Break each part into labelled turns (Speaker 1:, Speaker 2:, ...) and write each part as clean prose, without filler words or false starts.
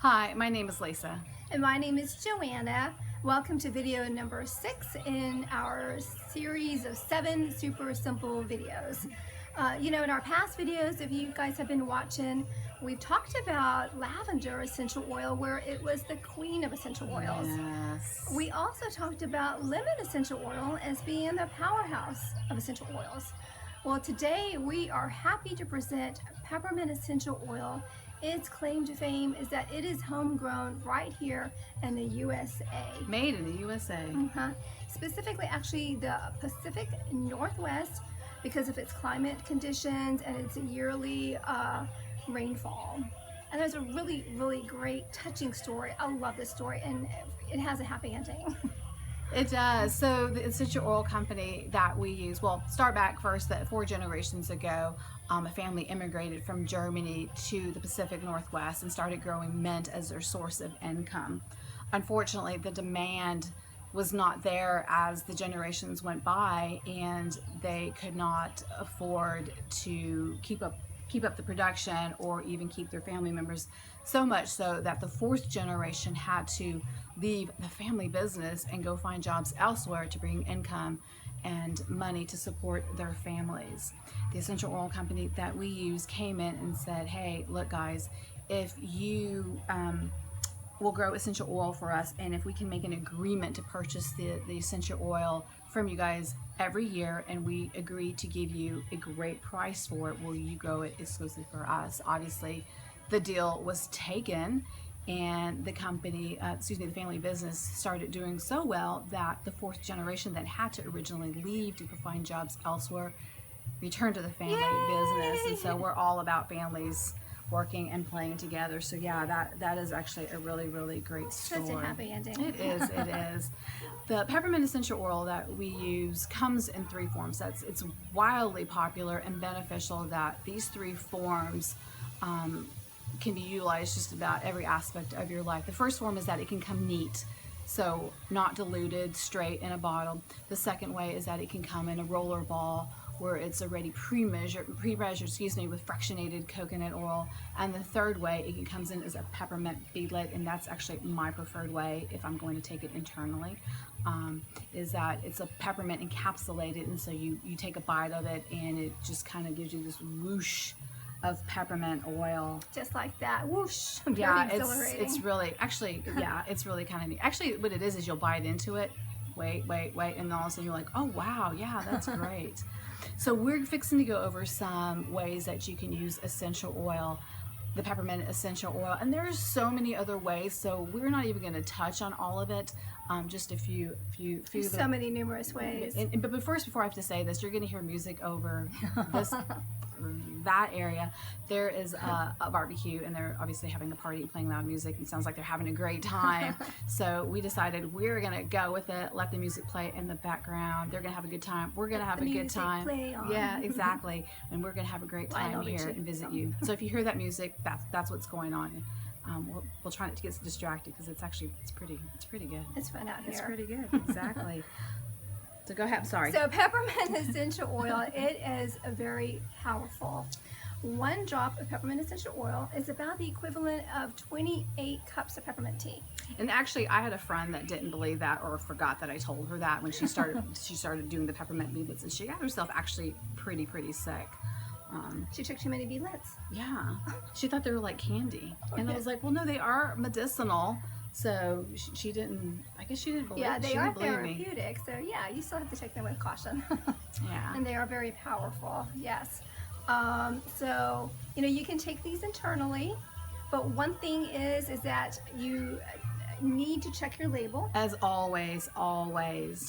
Speaker 1: Hi, my name is Lisa.
Speaker 2: And my name is Joanna. Welcome to video number 6 in our series of 7 super simple videos. In our past videos, if you guys have been watching, we've talked about lavender essential oil, where it was the queen of essential oils.
Speaker 1: Yes.
Speaker 2: We also talked about lemon essential oil as being the powerhouse of essential oils. Well, today we are happy to present peppermint essential oil. Its claim to fame is that it is homegrown right here in the USA.
Speaker 1: Made in the USA.
Speaker 2: Specifically, actually, the Pacific Northwest, because of its climate conditions and its yearly rainfall. And there's a really, really great, touching story. I love this story, and it has a happy ending.
Speaker 1: It does. So the essential oil company that we use, well, start back first that 4 generations ago, a family immigrated from Germany to the Pacific Northwest and started growing mint as their source of income. Unfortunately, the demand was not there as the generations went by, and they could not afford to keep up the production or even keep their family members, so much so that the 4th generation had to leave the family business and go find jobs elsewhere to bring income and money to support their families. The essential oil company that we use came in and said, hey, look guys, if you will grow essential oil for us, and if we can make an agreement to purchase the essential oil from you guys every year, and we agree to give you a great price for it, will you grow it exclusively for us? Obviously, the deal was taken, and the company, the family business started doing so well that the 4th generation that had to originally leave to go find jobs elsewhere returned to the family business. And so we're all about families working and playing together. So yeah, that is actually a really, really great story.
Speaker 2: Such a happy ending.
Speaker 1: It is. It is. The peppermint essential oil that we use comes in 3 forms. It's wildly popular and beneficial that these 3 forms can be utilized just about every aspect of your life. The first form is that it can come neat, so not diluted, straight in a bottle. The second way is that it can come in a roller ball, where it's already pre-measured, with fractionated coconut oil. And the third way it comes in as a peppermint beadlet, and that's actually my preferred way if I'm going to take it internally, is that it's a peppermint encapsulated, and so you take a bite of it and it just kind of gives you this whoosh of peppermint oil.
Speaker 2: Just like that, whoosh.
Speaker 1: Yeah, it's really, actually, yeah, it's really kind of neat. Actually, what it is you'll bite into it, wait, and then all of a sudden you're like, oh wow, yeah, that's great. So we're fixing to go over some ways that you can use essential oil, the peppermint essential oil, and there's so many other ways, so we're not even going to touch on all of it, just a few
Speaker 2: so many numerous ways.
Speaker 1: But before I have to say this, you're going to hear music over that area. There is a barbecue, and they're obviously having a party and playing loud music, and it sounds like they're having a great time. So we decided we're gonna go with it, let the music play in the background. They're gonna have a good time, we're gonna have a good time. Yeah, exactly. And we're gonna have a great time here and visit you. So if you hear that music, that's what's going on. We'll try not to get distracted, because it's pretty good.
Speaker 2: It's fun out here.
Speaker 1: It's pretty good. Exactly. So go ahead, sorry.
Speaker 2: So peppermint essential oil, it is very powerful. 1 drop of peppermint essential oil is about the equivalent of 28 cups of peppermint tea.
Speaker 1: And actually, I had a friend that didn't believe that, or forgot that I told her that when she started doing the peppermint beadlets, and she got herself actually pretty sick.
Speaker 2: She took too many beadlets.
Speaker 1: Yeah, she thought they were like candy, and I was like, well, no, they are medicinal. So she didn't, I guess she didn't believe me.
Speaker 2: Yeah, they are therapeutic, so yeah, you still have to take them with caution.
Speaker 1: Yeah.
Speaker 2: And they are very powerful, yes. So, you can take these internally, but one thing is that you need to check your label.
Speaker 1: As always.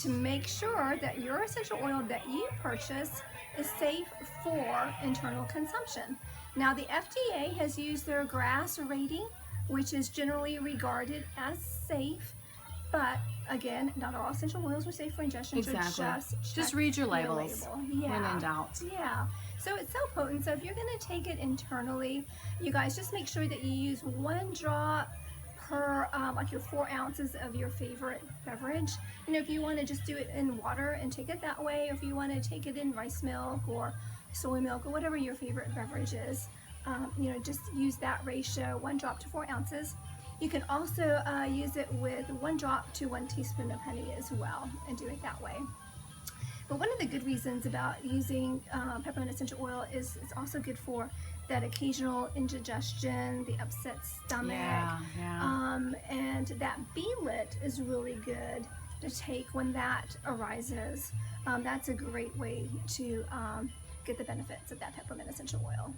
Speaker 2: To make sure that your essential oil that you purchase is safe for internal consumption. Now, the FDA has used their GRAS rating, which is generally regarded as safe, but again, not all essential oils are safe for ingestion.
Speaker 1: Exactly.
Speaker 2: So
Speaker 1: just read your labels when in doubt.
Speaker 2: Yeah. So it's so potent. So if you're going to take it internally, you guys just make sure that you use 1 drop per like your 4 ounces of your favorite beverage. If you want to just do it in water and take it that way, or if you want to take it in rice milk or soy milk or whatever your favorite beverage is, just use that ratio, 1 drop to 4 ounces. You can also use it with 1 drop to 1 teaspoon of honey as well, and do it that way. But one of the good reasons about using peppermint essential oil is it's also good for that occasional indigestion, the upset stomach, and that beelet is really good to take when that arises. That's a great way to get the benefits of that peppermint essential oil.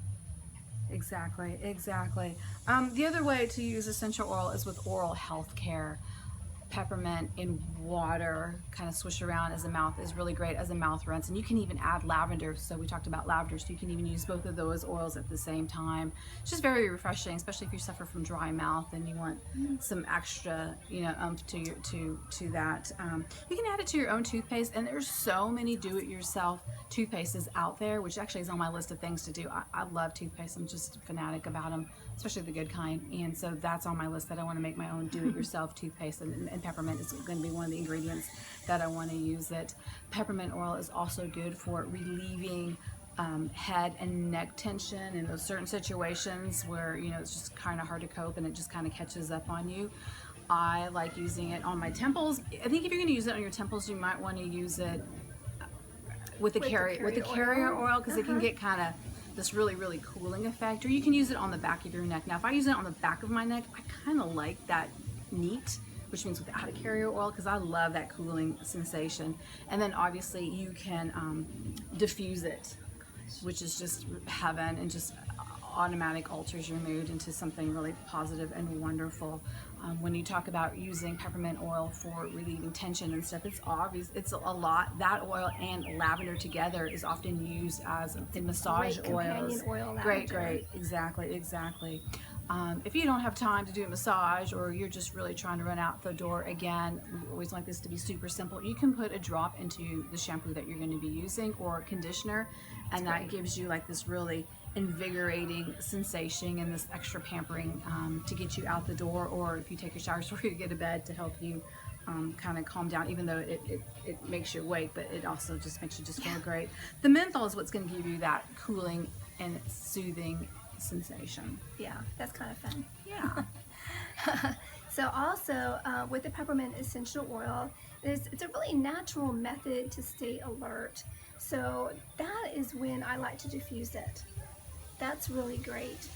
Speaker 1: Exactly, exactly. The other way to use essential oil is with oral health care. Peppermint in water, kind of swish around as a mouth, is really great as a mouth rinse. And you can even add lavender. So we talked about lavender, so you can even use both of those oils at the same time. It's just very refreshing, especially if you suffer from dry mouth and you want some extra, umph to that. You can add it to your own toothpaste, and there's so many do-it-yourself toothpastes out there, which actually is on my list of things to do. I love toothpaste. I'm just a fanatic about them, especially the good kind. And so that's on my list, that I want to make my own do-it-yourself toothpaste, and peppermint is going to be one of the ingredients that I want to use it. Peppermint oil is also good for relieving head and neck tension in those certain situations where it's just kind of hard to cope and it just kind of catches up on you. I like using it on my temples. I think if you're going to use it on your temples, you might want to use it with the carrier oil, because it can get kind of this really cooling effect. Or you can use it on the back of your neck. Now if I use it on the back of my neck, I kind of like that neat, which means without a carrier oil, because I love that cooling sensation. And then obviously you can diffuse it, which is just heaven, and just automatic alters your mood into something really positive and wonderful. When you talk about using peppermint oil for relieving tension and stuff, it's obvious, it's a lot. That oil and lavender together is often used as in massage oils. Great, exactly. If you don't have time to do a massage, or you're just really trying to run out the door, again, we always like this to be super simple. You can put a drop into the shampoo that you're going to be using, or conditioner, and that gives you like this really invigorating sensation and this extra pampering to get you out the door, or if you take your showers before you get to bed, to help you kind of calm down, even though it makes you awake, but it also just makes you just feel great. The menthol is what's going to give you that cooling and soothing sensation.
Speaker 2: Yeah, that's kind of fun.
Speaker 1: Yeah.
Speaker 2: So also with the peppermint essential oil, it's a really natural method to stay alert. So that is when I like to diffuse it. That's really great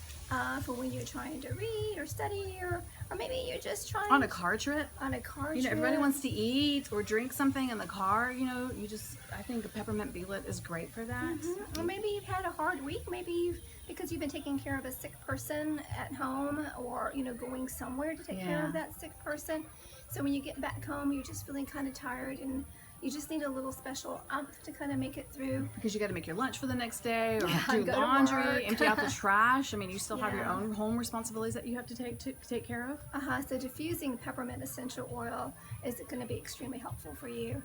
Speaker 2: for when you're trying to read or study, or maybe you're just trying
Speaker 1: on a car trip. Everybody wants to eat or drink something in the car. I think a peppermint beelet is great for that.
Speaker 2: Or maybe you've had a hard week. Maybe because you've been taking care of a sick person at home, or going somewhere to take care of that sick person. So when you get back home, you're just feeling kind of tired, and you just need a little special umph to kind of make it through.
Speaker 1: Because you got to make your lunch for the next day, or do laundry, empty out the trash. I mean, you still have your own home responsibilities that you have to take care of.
Speaker 2: So diffusing peppermint essential oil is going to be extremely helpful for you.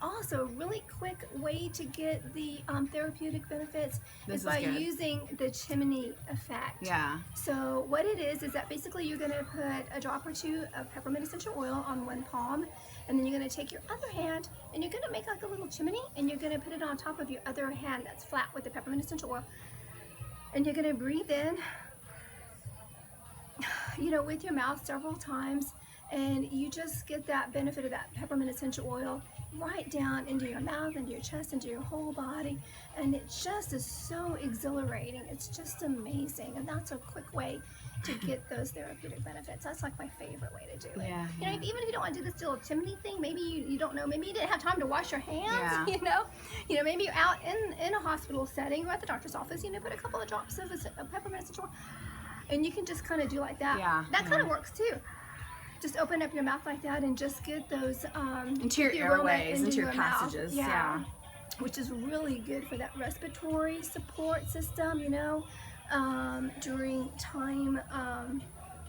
Speaker 2: Also, a really quick way to get the therapeutic benefits is by using the chimney effect.
Speaker 1: Yeah.
Speaker 2: So what it is that basically you're going to put a drop or two of peppermint essential oil on one palm, and then you're going to take your other hand and you're going to make like a little chimney, and you're going to put it on top of your other hand that's flat with the peppermint essential oil, and you're going to breathe in, with your mouth several times, and you just get that benefit of that peppermint essential oil right down into your mouth, into your chest, into your whole body, and it just is so exhilarating. It's just amazing, and that's a quick way to get those therapeutic benefits. That's like my favorite way to do it.
Speaker 1: Yeah.
Speaker 2: Even if you don't want to do this little chimney thing, maybe you don't know, maybe you didn't have time to wash your hands. Maybe you're out in a hospital setting or at the doctor's office. Put a couple of drops of peppermint essential oil, and you can just kind of do like that. That kind of works too. Just open up your mouth like that and just get those
Speaker 1: into your airways, into your passages.
Speaker 2: Which is really good for that respiratory support system. During time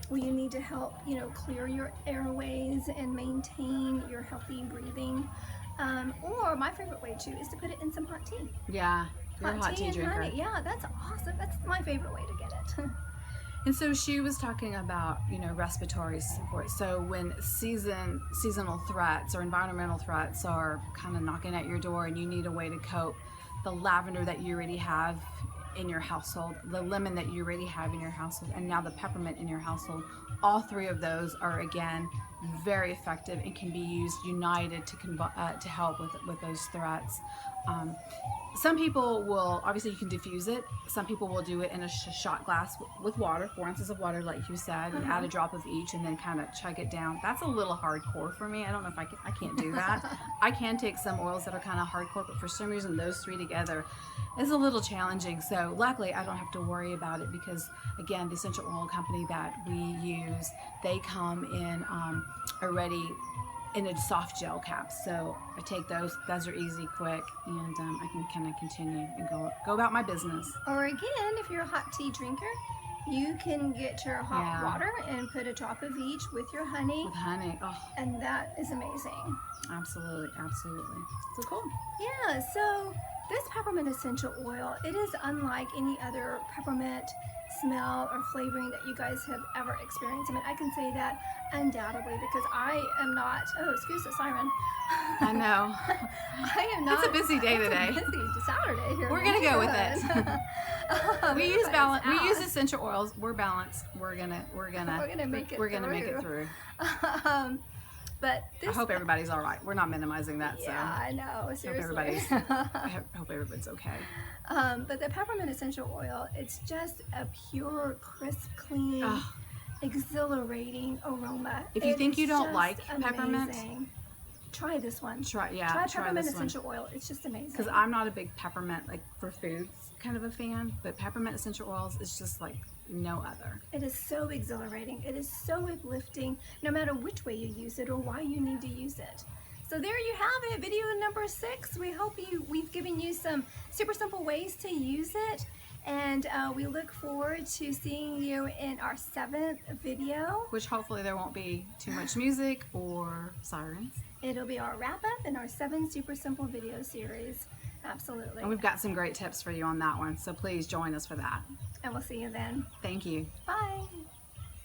Speaker 2: where you need to help clear your airways and maintain your healthy breathing. Or my favorite way too is to put it in some hot tea.
Speaker 1: Yeah, you're a hot tea drinker.
Speaker 2: Honey. Yeah, that's awesome. That's my favorite way to get it.
Speaker 1: And so she was talking about, respiratory support. So when seasonal threats or environmental threats are kind of knocking at your door and you need a way to cope, the lavender that you already have in your household, the lemon that you already have in your household, and now the peppermint in your household, all three of those are again very effective and can be used united to help with those threats. Some people will, obviously you can diffuse it. Some people will do it in a shot glass with water, 4 ounces of water, like you said, and add a drop of each and then kind of chug it down. That's a little hardcore for me. I don't know if I can't do that. I can take some oils that are kind of hardcore, but for some reason those three together is a little challenging. So luckily I don't have to worry about it because, again, the essential oil company that we use, they come in already in a soft gel cap, so I take those. Those are easy, quick, and I can kind of continue and go about my business.
Speaker 2: Or again, if you're a hot tea drinker, you can get your hot water and put a drop of each with your honey.
Speaker 1: With honey, oh,
Speaker 2: and that is amazing.
Speaker 1: Absolutely, absolutely. So cool.
Speaker 2: Yeah. So this peppermint essential oil, it is unlike any other peppermint smell or flavoring that you guys have ever experienced. I mean, I can say that undoubtedly because I am not, oh, excuse the siren.
Speaker 1: I know.
Speaker 2: I am not.
Speaker 1: It's a busy day today.
Speaker 2: It's a busy Saturday here.
Speaker 1: We're going to go with it. We use balance. We use essential oils. We're balanced. We're gonna make it through.
Speaker 2: But this,
Speaker 1: I hope everybody's all right. We're not minimizing that.
Speaker 2: Yeah,
Speaker 1: so.
Speaker 2: I know. Seriously.
Speaker 1: I hope everybody's okay.
Speaker 2: But the peppermint essential oil, it's just a pure, crisp, clean, exhilarating aroma.
Speaker 1: If you think you don't like peppermint,
Speaker 2: try this one.
Speaker 1: Try
Speaker 2: peppermint essential oil. It's just amazing.
Speaker 1: Because I'm not a big peppermint, like for foods kind of a fan, but peppermint essential oils is just like no other.
Speaker 2: It is so exhilarating. It is so uplifting, no matter which way you use it or why you need to use it. So there you have it, video number 6. We hope we've given you some super simple ways to use it, and we look forward to seeing you in our 7th video.
Speaker 1: Which hopefully there won't be too much music or sirens.
Speaker 2: It'll be our wrap up in our 7 super simple video series. Absolutely.
Speaker 1: And we've got some great tips for you on that one, so please join us for that.
Speaker 2: And we'll see you then.
Speaker 1: Thank you.
Speaker 2: Bye.